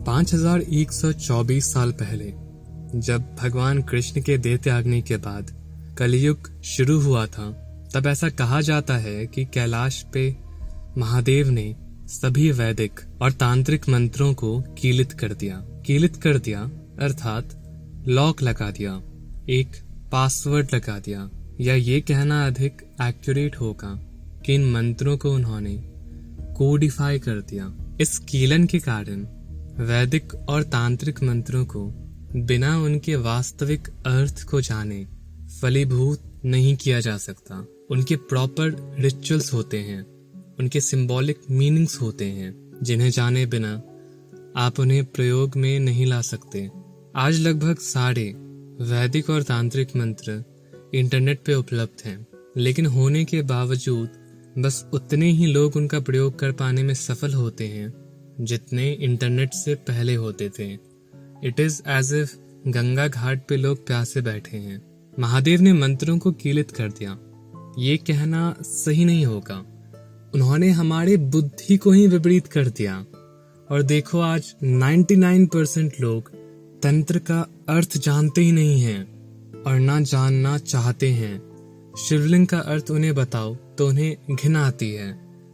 5124 साल पहले जब भगवान कृष्ण के देह त्यागने के बाद कलयुग शुरू हुआ था, तब ऐसा कहा जाता है कि कैलाश पे महादेव ने सभी वैदिक और तांत्रिक मंत्रों को कीलित कर दिया अर्थात लॉक लगा दिया, एक पासवर्ड लगा दिया, या ये कहना अधिक एक्यूरेट होगा कि इन मंत्रों को उन्होंने कोडिफाई कर दिया। इस कीलन के कारण वैदिक और तांत्रिक मंत्रों को बिना उनके वास्तविक अर्थ को जाने फलीभूत नहीं किया जा सकता। उनके प्रॉपर रिचुअल्स होते हैं, उनके सिंबॉलिक मीनिंग्स होते हैं, जिन्हें जाने बिना आप उन्हें प्रयोग में नहीं ला सकते। आज लगभग सारे वैदिक और तांत्रिक मंत्र इंटरनेट पे उपलब्ध हैं, लेकिन होने के बावजूद बस उतने ही लोग उनका प्रयोग कर पाने में सफल होते हैं जितने इंटरनेट से पहले होते थे। It is as if Ganga घाट पे लोग प्यासे बैठे हैं। महादेव ने मंत्रों को कीलित कर दिया, ये कहना सही नहीं होगा। उन्होंने हमारे बुद्धि को ही विपरीत कर दिया। और देखो, आज 99% लोग तंत्र का अर्थ जानते ही नहीं हैं और ना जानना चाहते हैं। शिवलिंग का अर्थ उन्हें बताओ तो उन्हें घिन आती है।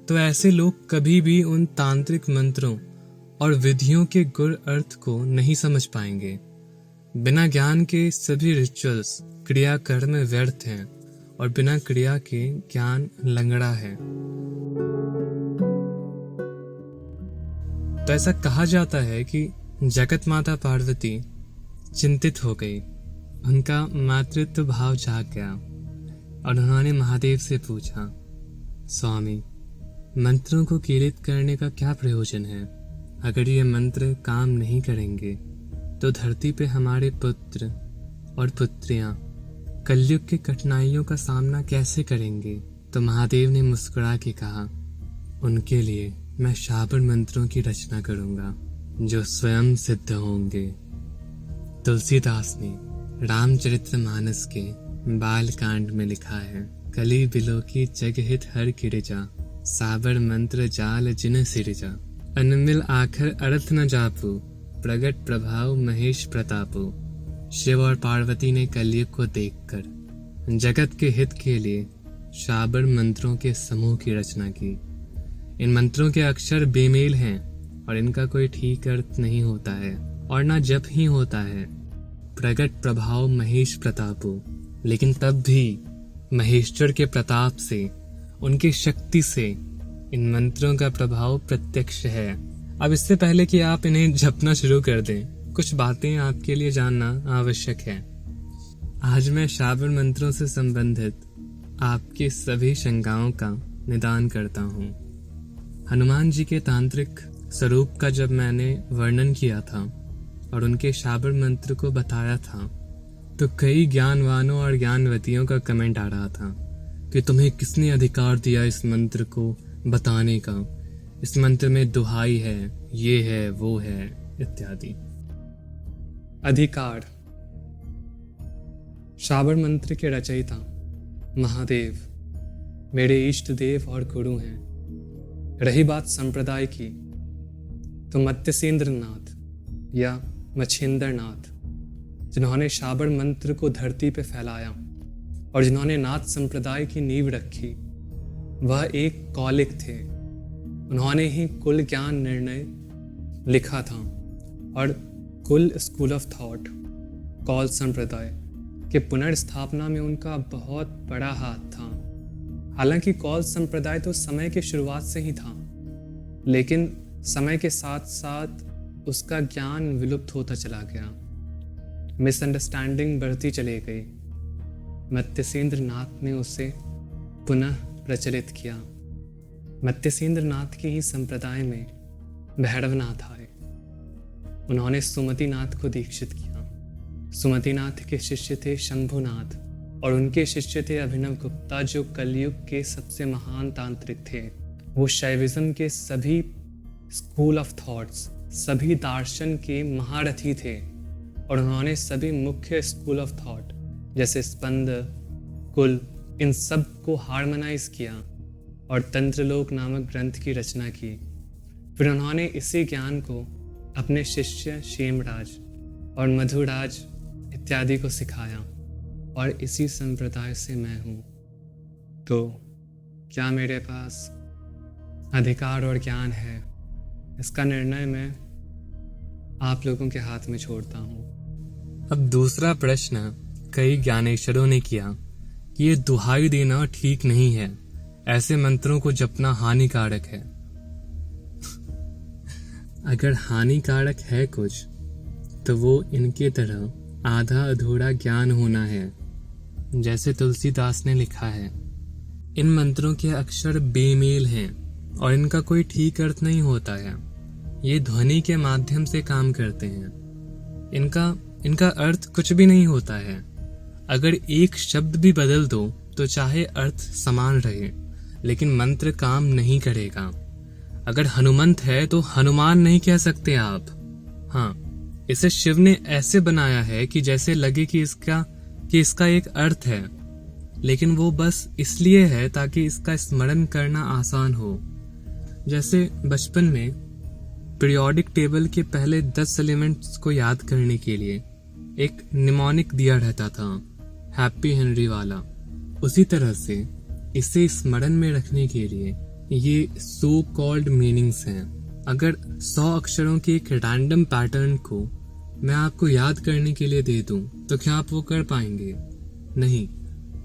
तो ऐसे लोग कभी भी उन तांत्रिक मंत्रों और विधियों के गुर अर्थ को नहीं समझ पाएंगे। बिना ज्ञान के सभी रिचुअल्स क्रिया कर्म व्यर्थ हैं और बिना क्रिया के ज्ञान लंगड़ा है। तो ऐसा कहा जाता है कि जगत माता पार्वती चिंतित हो गई, उनका मातृत्व भाव जाग गया और उन्होंने महादेव से पूछा, स्वामी, मंत्रों को कीलित करने का क्या प्रयोजन है? अगर ये मंत्र काम नहीं करेंगे तो धरती पे हमारे पुत्र और पुत्रियां कलयुग की कठिनाइयों का सामना कैसे करेंगे? तो महादेव ने मुस्कुरा के कहा, उनके लिए मैं शाबर मंत्रों की रचना करूंगा जो स्वयं सिद्ध होंगे। तुलसीदास ने रामचरितमानस के बाल कांड में लिखा है, कली बिलो की जगहित हर गिरिजा, साबर मंत्र जाल जिन सिरिजा, अनमिल आखर अर्थ न जापू, प्रगट प्रभाव महेश प्रतापो। शिव और पार्वती ने कलयुग को देखकर जगत के हित के लिए शाबर मंत्रों के समूह की रचना की। इन मंत्रों के अक्षर बेमेल हैं और इनका कोई ठीक अर्थ नहीं होता है और ना जप ही होता है। प्रगट प्रभाव महेश प्रतापो, लेकिन तब भी महेश्वर के प्रताप से, उनकी शक्ति से इन मंत्रों का प्रभाव प्रत्यक्ष है। अब इससे पहले कि आप इन्हें जपना शुरू कर दें, कुछ बातें आपके लिए जानना आवश्यक है। आज मैं शाबर मंत्रों से संबंधित आपकी सभी शंकाओं का निदान करता हूँ। हनुमान जी के तांत्रिक स्वरूप का जब मैंने वर्णन किया था और उनके शाबर मंत्र को बताया था, तो कई ज्ञानवानों और ज्ञानवतियों का कमेंट आ रहा था कि तुम्हें किसने अधिकार दिया इस मंत्र को बताने का, इस मंत्र में दुहाई है, ये है, वो है, इत्यादि। अधिकार। शाबर मंत्र के रचयिता महादेव मेरे इष्ट देव और गुरु हैं। रही बात संप्रदाय की, तो मत्स्येंद्र नाथ या मच्छिंद्र नाथ, जिन्होंने शाबर मंत्र को धरती पे फैलाया और जिन्होंने नाथ संप्रदाय की नींव रखी, वह एक कौलिक थे। उन्होंने ही कुल ज्ञान निर्णय लिखा था और कुल स्कूल ऑफ थॉट, कौल संप्रदाय के पुनर्स्थापना में उनका बहुत बड़ा हाथ था। हालांकि कौल संप्रदाय तो समय की शुरुआत से ही था, लेकिन समय के साथ साथ उसका ज्ञान विलुप्त होता चला गया, मिसअंडरस्टैंडिंग बढ़ती चली गई। मत्स्येंद्र नाथ ने उसे पुनः प्रचलित किया। मत्स्येंद्र नाथ के ही संप्रदाय में भैरवनाथ आए। उन्होंने सुमतिनाथ को दीक्षित किया। सुमतिनाथ के शिष्य थे शंभुनाथ और उनके शिष्य थे अभिनव गुप्ता, जो कलयुग के सबसे महान तांत्रिक थे। वो शैविज्म के सभी स्कूल ऑफ थॉट्स, सभी दार्शन के महारथी थे और उन्होंने सभी मुख्य स्कूल ऑफ थॉट जैसे स्पंद, कुल, इन सब को हार्मोनाइज किया और तंत्रलोक नामक ग्रंथ की रचना की। फिर उन्होंने इसी ज्ञान को अपने शिष्य क्षेमराज और मधुराज इत्यादि को सिखाया और इसी संप्रदाय से मैं हूँ। तो क्या मेरे पास अधिकार और ज्ञान है, इसका निर्णय मैं आप लोगों के हाथ में छोड़ता हूँ। अब दूसरा प्रश्न कई ज्ञानेश्वरों ने किया कि ये दुहाई देना ठीक नहीं है, ऐसे मंत्रों को जपना हानिकारक है। अगर हानिकारक है कुछ तो वो इनके तरह आधा अधूरा ज्ञान होना है। जैसे तुलसीदास ने लिखा है, इन मंत्रों के अक्षर बेमेल हैं और इनका कोई ठीक अर्थ नहीं होता है। ये ध्वनि के माध्यम से काम करते हैं। इनका अर्थ कुछ भी नहीं होता है। अगर एक शब्द भी बदल दो तो चाहे अर्थ समान रहे, लेकिन मंत्र काम नहीं करेगा। अगर हनुमंत है तो हनुमान नहीं कह सकते आप। हाँ, इसे शिव ने ऐसे बनाया है कि जैसे लगे कि इसका एक अर्थ है, लेकिन वो बस इसलिए है ताकि इसका स्मरण करना आसान हो। जैसे बचपन में पीरियोडिक टेबल के पहले 10 एलिमेंट्स को याद करने के लिए एक निमोनिक दिया रहता था, हैप्पी हेनरी वाला। उसी तरह से इसे स्मरण में रखने के लिए ये सो कॉल्ड मीनिंग्स हैं। अगर 100 अक्षरों के एक रैंडम पैटर्न को मैं आपको याद करने के लिए दे दूं तो क्या आप वो कर पाएंगे? नहीं।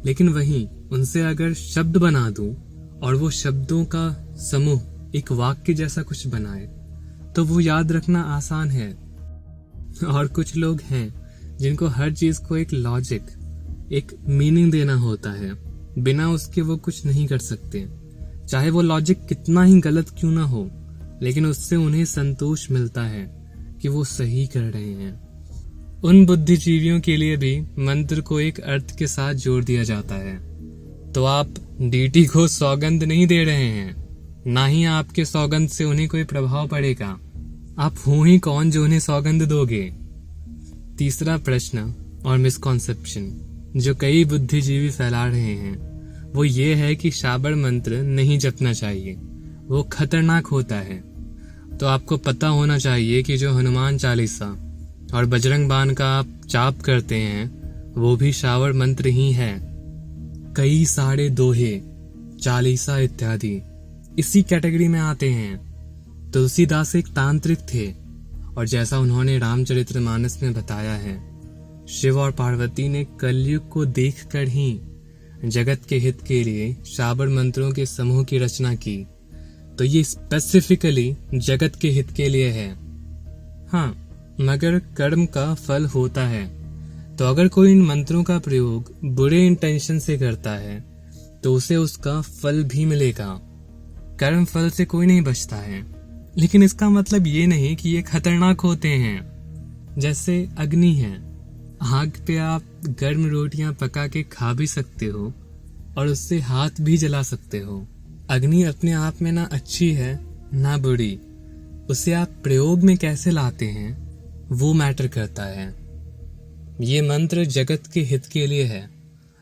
लेकिन वहीं उनसे अगर शब्द बना दूं और वो शब्दों का समूह एक वाक्य जैसा कुछ बनाए तो वो याद रखना आसान है। और कुछ लोग हैं जिनको हर चीज को एक लॉजिक, एक मीनिंग देना होता है। बिना उसके वो कुछ नहीं कर सकते, चाहे वो लॉजिक कितना ही गलत क्यों ना हो, लेकिन उससे उन्हें संतोष मिलता है कि वो सही कर रहे हैं। उन बुद्धिजीवियों के लिए भी मंत्र को एक अर्थ के साथ जोड़ दिया जाता है। तो आप डीटी को सौगंध नहीं दे रहे हैं, ना ही आपके सौगंध से उन्हें कोई प्रभाव पड़ेगा। आप हो ही कौन जो उन्हें सौगंध दोगे? तीसरा प्रश्न और मिसकॉन्सेप्शन जो कई बुद्धिजीवी फैला रहे हैं वो ये है कि शाबर मंत्र नहीं जपना चाहिए, वो खतरनाक होता है। तो आपको पता होना चाहिए कि जो हनुमान चालीसा और बजरंग बाण का आप जाप करते हैं वो भी शाबर मंत्र ही है। कई सारे दोहे, चालीसा इत्यादि इसी कैटेगरी में आते हैं। तुलसीदास एक तांत्रिक थे और जैसा उन्होंने रामचरितमानस में बताया है, शिव और पार्वती ने कलयुग को देखकर ही जगत के हित के लिए शाबर मंत्रों के समूह की रचना की। तो ये स्पेसिफिकली जगत के हित के लिए है। हाँ, मगर कर्म का फल होता है। तो अगर कोई इन मंत्रों का प्रयोग बुरे इंटेंशन से करता है तो उसे उसका फल भी मिलेगा। कर्म फल से कोई नहीं बचता है, लेकिन इसका मतलब ये नहीं कि ये खतरनाक होते हैं। जैसे अग्नि है, आग पे आप गर्म रोटियां पका के खा भी सकते हो और उससे हाथ भी जला सकते हो। अग्नि अपने आप में ना अच्छी है ना बुरी, उसे आप प्रयोग में कैसे लाते हैं वो मैटर करता है। ये मंत्र जगत के हित के लिए है।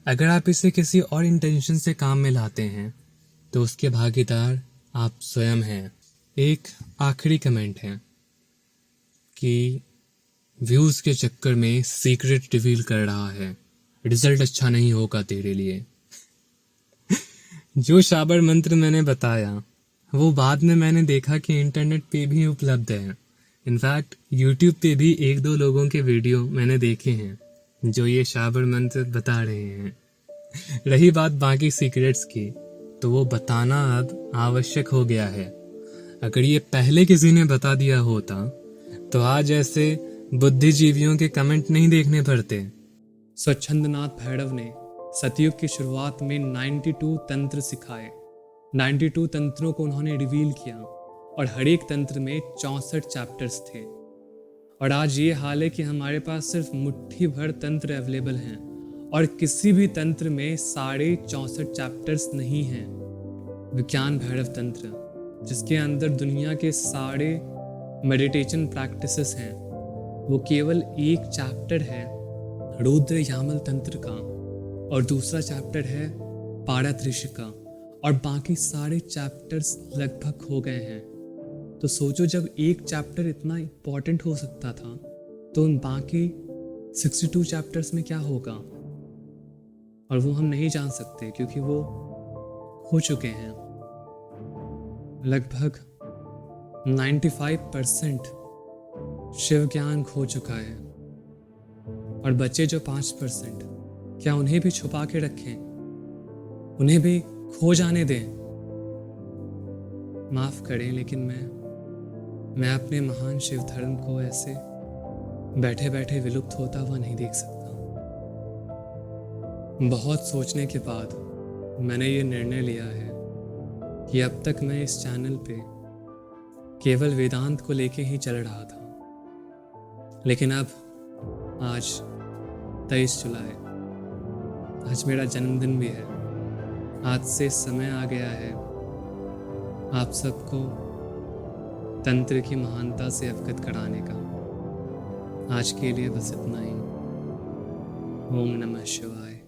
अगर आप इसे किसी और इंटेंशन से काम में लाते हैं तो उसके भागीदार आप स्वयं हैं। एक आखिरी कमेंट है कि व्यूज के चक्कर में सीक्रेट रिवील कर रहा है, रिजल्ट अच्छा नहीं होगा तेरे लिए। जो शाबर मंत्र मैंने बताया वो बाद में मैंने देखा कि इंटरनेट पे भी उपलब्ध है। इनफैक्ट यूट्यूब पे भी 1-2 लोगों के वीडियो मैंने देखे हैं जो ये शाबर मंत्र बता रहे हैं। रही बात बाकी सीक्रेट्स की, तो वो बताना अब आवश्यक हो गया है। अगर ये पहले किसी ने बता दिया होता तो आज ऐसे बुद्धिजीवियों के कमेंट नहीं देखने पड़ते। स्वच्छंदनाथ भैरव ने सतयुग की शुरुआत में 92 तंत्र सिखाए। 92 तंत्रों को उन्होंने रिवील किया और हर एक तंत्र में 64 चैप्टर्स थे। और आज ये हाल है कि हमारे पास सिर्फ मुट्ठी भर तंत्र अवेलेबल हैं और किसी भी तंत्र में 64.5 चैप्टर्स नहीं हैं। विज्ञान भैरव तंत्र, जिसके अंदर दुनिया के सारे मेडिटेशन प्रैक्टिसेस हैं, वो केवल एक चैप्टर है रुद्र यामल तंत्र का और दूसरा चैप्टर है पारात्रिश का, और बाकी सारे चैप्टर्स लगभग हो गए हैं। तो सोचो जब एक चैप्टर इतना इम्पोर्टेंट हो सकता था तो उन बाकी 62 चैप्टर्स में क्या होगा, और वो हम नहीं जान सकते क्योंकि वो हो चुके हैं। लगभग 95% शिव ज्ञान खो चुका है, और बचे जो 5%, क्या उन्हें भी छुपा के रखें, उन्हें भी खो जाने दें? माफ करें, लेकिन मैं अपने महान शिव धर्म को ऐसे बैठे बैठे विलुप्त होता हुआ नहीं देख सकता। बहुत सोचने के बाद मैंने ये निर्णय लिया है कि अब तक मैं इस चैनल पे केवल वेदांत को लेके ही चल रहा था, लेकिन अब आज 23 जुलाई, आज मेरा जन्मदिन भी है। आज से समय आ गया है आप सबको तंत्र की महानता से अवगत कराने का। आज के लिए बस इतना ही। ओम नमः शिवाय।